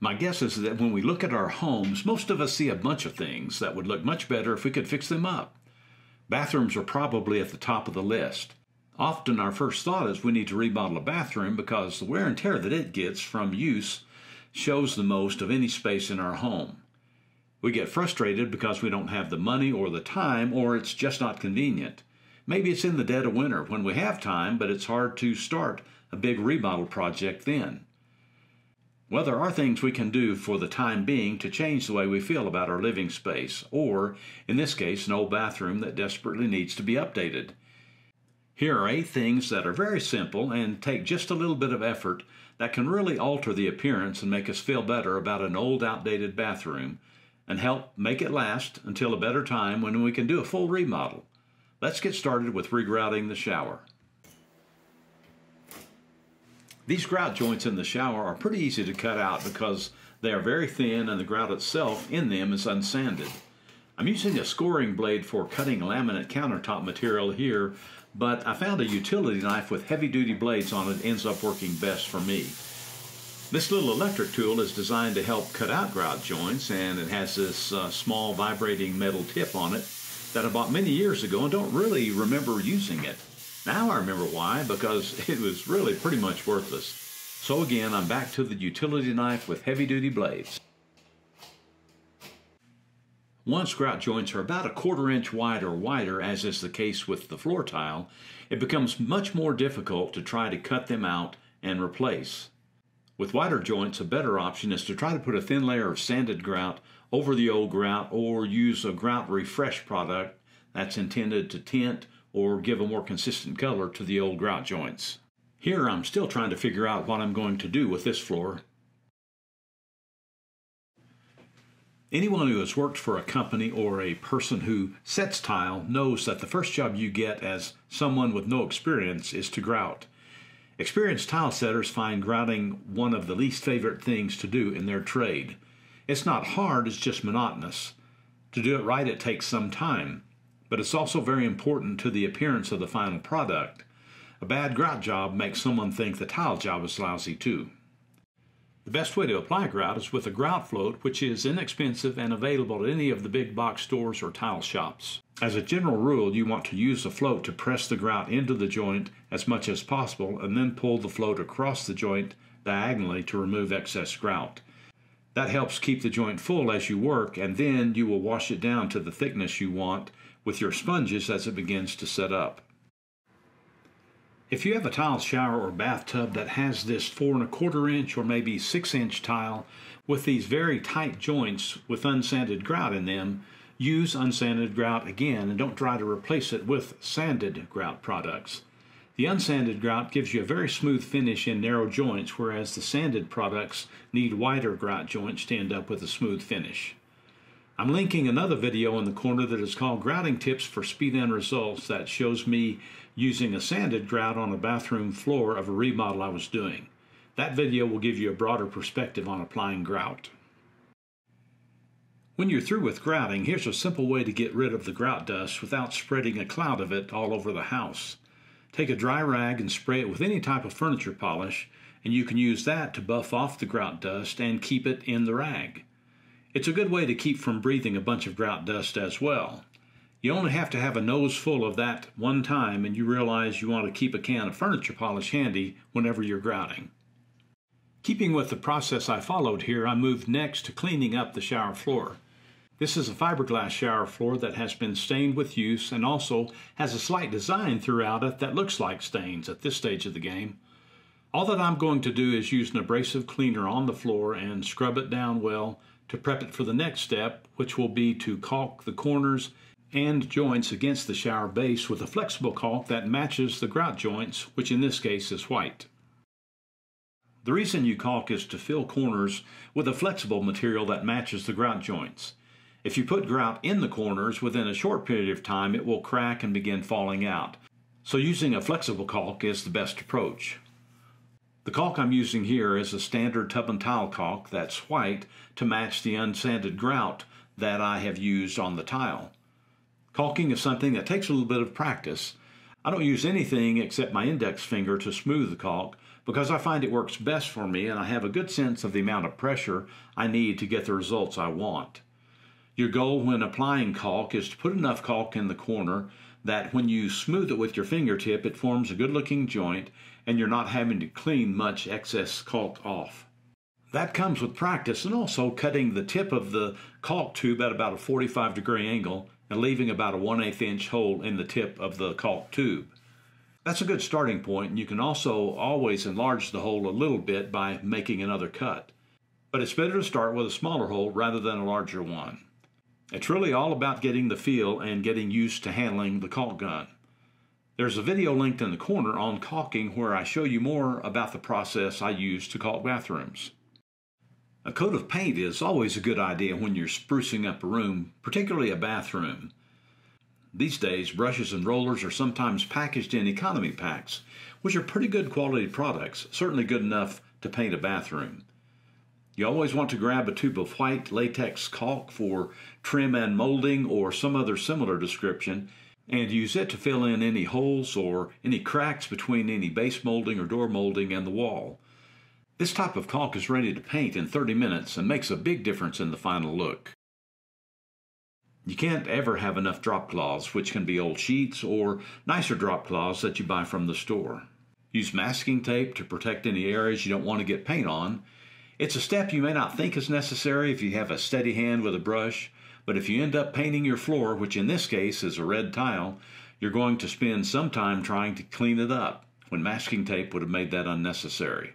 My guess is that when we look at our homes, most of us see a bunch of things that would look much better if we could fix them up. Bathrooms are probably at the top of the list. Often our first thought is we need to remodel a bathroom because the wear and tear that it gets from use shows the most of any space in our home. We get frustrated because we don't have the money or the time, or it's just not convenient. Maybe it's in the dead of winter when we have time, but it's hard to start a big remodel project then. Well, there are things we can do for the time being to change the way we feel about our living space, or, in this case, an old bathroom that desperately needs to be updated. Here are 8 things that are very simple and take just a little bit of effort that can really alter the appearance and make us feel better about an old, outdated bathroom and help make it last until a better time when we can do a full remodel. Let's get started with regrouting the shower. These grout joints in the shower are pretty easy to cut out because they are very thin and the grout itself in them is unsanded. I'm using a scoring blade for cutting laminate countertop material here, but I found a utility knife with heavy-duty blades on it ends up working best for me. This little electric tool is designed to help cut out grout joints, and it has this small vibrating metal tip on it that I bought many years ago and don't really remember using it. Now I remember why, because it was really pretty much worthless. So again, I'm back to the utility knife with heavy-duty blades. Once grout joints are about 1/4 inch wide or wider, as is the case with the floor tile, it becomes much more difficult to try to cut them out and replace. With wider joints, a better option is to try to put a thin layer of sanded grout over the old grout or use a grout refresh product that's intended to tint or give a more consistent color to the old grout joints. Here I'm still trying to figure out what I'm going to do with this floor. Anyone who has worked for a company or a person who sets tile knows that the first job you get as someone with no experience is to grout. Experienced tile setters find grouting one of the least favorite things to do in their trade. It's not hard, it's just monotonous. To do it right, it takes some time, but it's also very important to the appearance of the final product. A bad grout job makes someone think the tile job is lousy too. The best way to apply grout is with a Grout Float, which is inexpensive and available at any of the big box stores or tile shops. As a general rule, you want to use the float to press the grout into the joint as much as possible and then pull the float across the joint diagonally to remove excess grout. That helps keep the joint full as you work, and then you will wash it down to the thickness you want with your sponges as it begins to set up. If you have a tile shower or bathtub that has this 4¼ inch or maybe 6 inch tile with these very tight joints with unsanded grout in them, use unsanded grout again and don't try to replace it with sanded grout products. The unsanded grout gives you a very smooth finish in narrow joints, whereas the sanded products need wider grout joints to end up with a smooth finish. I'm linking another video in the corner that is called Grouting Tips for Speed and Results that shows me using a sanded grout on a bathroom floor of a remodel I was doing. That video will give you a broader perspective on applying grout. When you're through with grouting, here's a simple way to get rid of the grout dust without spreading a cloud of it all over the house. Take a dry rag and spray it with any type of furniture polish, and you can use that to buff off the grout dust and keep it in the rag. It's a good way to keep from breathing a bunch of grout dust as well. You only have to have a nose full of that one time and you realize you want to keep a can of furniture polish handy whenever you're grouting. Keeping with the process I followed here, I moved next to cleaning up the shower floor. This is a fiberglass shower floor that has been stained with use and also has a slight design throughout it that looks like stains at this stage of the game. All that I'm going to do is use an abrasive cleaner on the floor and scrub it down well to prep it for the next step, which will be to caulk the corners and joints against the shower base with a flexible caulk that matches the grout joints, which in this case is white. The reason you caulk is to fill corners with a flexible material that matches the grout joints. If you put grout in the corners, within a short period of time it will crack and begin falling out. So using a flexible caulk is the best approach. The caulk I'm using here is a standard tub and tile caulk that's white to match the unsanded grout that I have used on the tile. Caulking is something that takes a little bit of practice. I don't use anything except my index finger to smooth the caulk, because I find it works best for me and I have a good sense of the amount of pressure I need to get the results I want. Your goal when applying caulk is to put enough caulk in the corner that when you smooth it with your fingertip, it forms a good-looking joint and you're not having to clean much excess caulk off. That comes with practice and also cutting the tip of the caulk tube at about a 45-degree angle and leaving about a 1/8 inch hole in the tip of the caulk tube. That's a good starting point, and you can also always enlarge the hole a little bit by making another cut. But it's better to start with a smaller hole rather than a larger one. It's really all about getting the feel and getting used to handling the caulk gun. There's a video linked in the corner on caulking where I show you more about the process I use to caulk bathrooms. A coat of paint is always a good idea when you're sprucing up a room, particularly a bathroom. These days, brushes and rollers are sometimes packaged in economy packs, which are pretty good quality products, certainly good enough to paint a bathroom. You always want to grab a tube of white latex caulk for trim and molding or some other similar description, and use it to fill in any holes or any cracks between any base molding or door molding and the wall. This type of caulk is ready to paint in 30 minutes and makes a big difference in the final look. You can't ever have enough drop cloths, which can be old sheets or nicer drop cloths that you buy from the store. Use masking tape to protect any areas you don't want to get paint on. It's a step you may not think is necessary if you have a steady hand with a brush, but if you end up painting your floor, which in this case is a red tile, you're going to spend some time trying to clean it up, when masking tape would have made that unnecessary.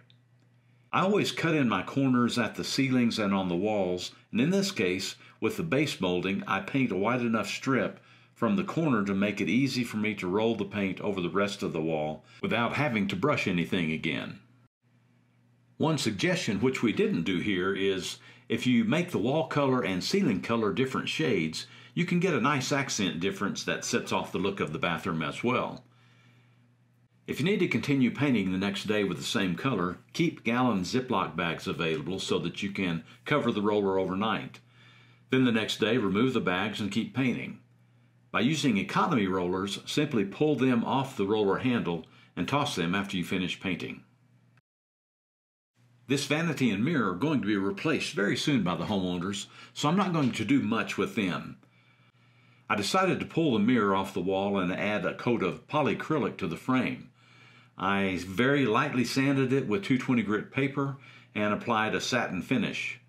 I always cut in my corners at the ceilings and on the walls, and in this case, with the base molding, I paint a wide enough strip from the corner to make it easy for me to roll the paint over the rest of the wall without having to brush anything again. One suggestion which we didn't do here is if you make the wall color and ceiling color different shades, you can get a nice accent difference that sets off the look of the bathroom as well. If you need to continue painting the next day with the same color, keep gallon Ziploc bags available so that you can cover the roller overnight. Then the next day, remove the bags and keep painting. By using economy rollers, simply pull them off the roller handle and toss them after you finish painting. This vanity and mirror are going to be replaced very soon by the homeowners, so I'm not going to do much with them. I decided to pull the mirror off the wall and add a coat of polyacrylic to the frame. I very lightly sanded it with 220 grit paper and applied a satin finish.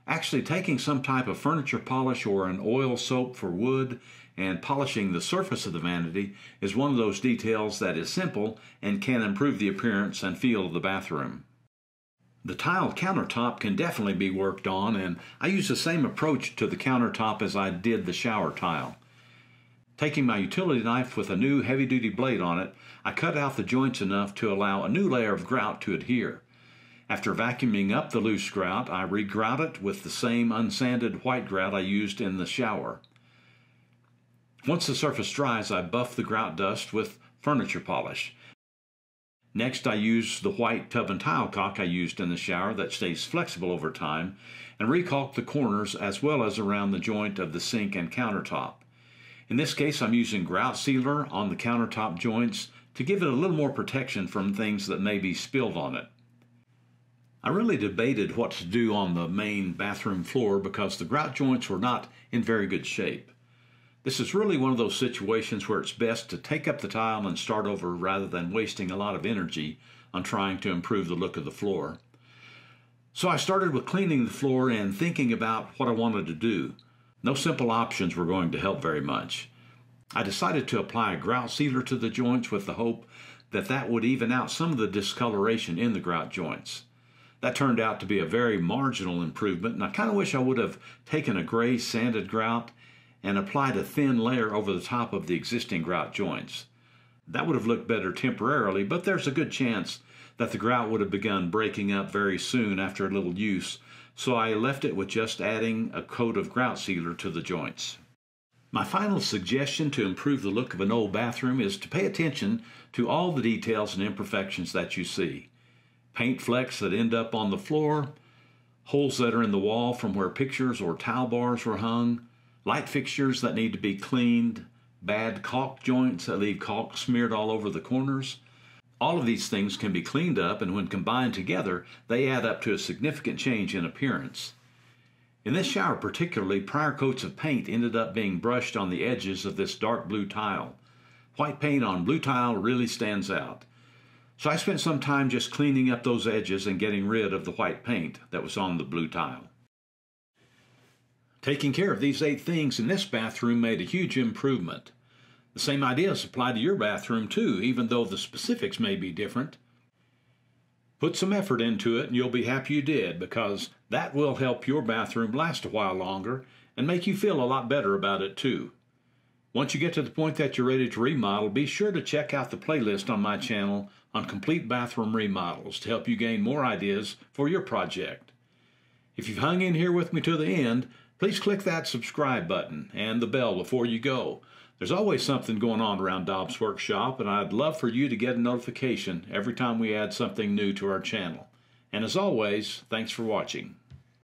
Actually taking some type of furniture polish or an oil soap for wood and polishing the surface of the vanity is one of those details that is simple and can improve the appearance and feel of the bathroom. The tiled countertop can definitely be worked on, and I use the same approach to the countertop as I did the shower tile. Taking my utility knife with a new heavy-duty blade on it, I cut out the joints enough to allow a new layer of grout to adhere. After vacuuming up the loose grout, I re-grout it with the same unsanded white grout I used in the shower. Once the surface dries, I buff the grout dust with furniture polish. Next, I use the white tub and tile caulk I used in the shower that stays flexible over time and recaulk the corners as well as around the joint of the sink and countertop. In this case, I'm using Grout Sealer on the countertop joints to give it a little more protection from things that may be spilled on it. I really debated what to do on the main bathroom floor because the grout joints were not in very good shape. This is really one of those situations where it's best to take up the tile and start over rather than wasting a lot of energy on trying to improve the look of the floor. So I started with cleaning the floor and thinking about what I wanted to do. No simple options were going to help very much. I decided to apply a grout sealer to the joints with the hope that that would even out some of the discoloration in the grout joints. That turned out to be a very marginal improvement, and I kind of wish I would have taken a gray sanded grout and applied a thin layer over the top of the existing grout joints. That would have looked better temporarily, but there's a good chance that the grout would have begun breaking up very soon after a little use, so I left it with just adding a coat of grout sealer to the joints. My final suggestion to improve the look of an old bathroom is to pay attention to all the details and imperfections that you see. Paint flecks that end up on the floor, holes that are in the wall from where pictures or towel bars were hung, light fixtures that need to be cleaned, bad caulk joints that leave caulk smeared all over the corners. All of these things can be cleaned up, and when combined together, they add up to a significant change in appearance. In this shower particularly, prior coats of paint ended up being brushed on the edges of this dark blue tile. White paint on blue tile really stands out. So I spent some time just cleaning up those edges and getting rid of the white paint that was on the blue tile. Taking care of these 8 things in this bathroom made a huge improvement. The same ideas apply to your bathroom too, even though the specifics may be different. Put some effort into it and you'll be happy you did, because that will help your bathroom last a while longer and make you feel a lot better about it too. Once you get to the point that you're ready to remodel, be sure to check out the playlist on my channel on complete bathroom remodels to help you gain more ideas for your project. If you've hung in here with me to the end, please click that subscribe button and the bell before you go. There's always something going on around Dob's Workshop, and I'd love for you to get a notification every time we add something new to our channel. And as always, thanks for watching.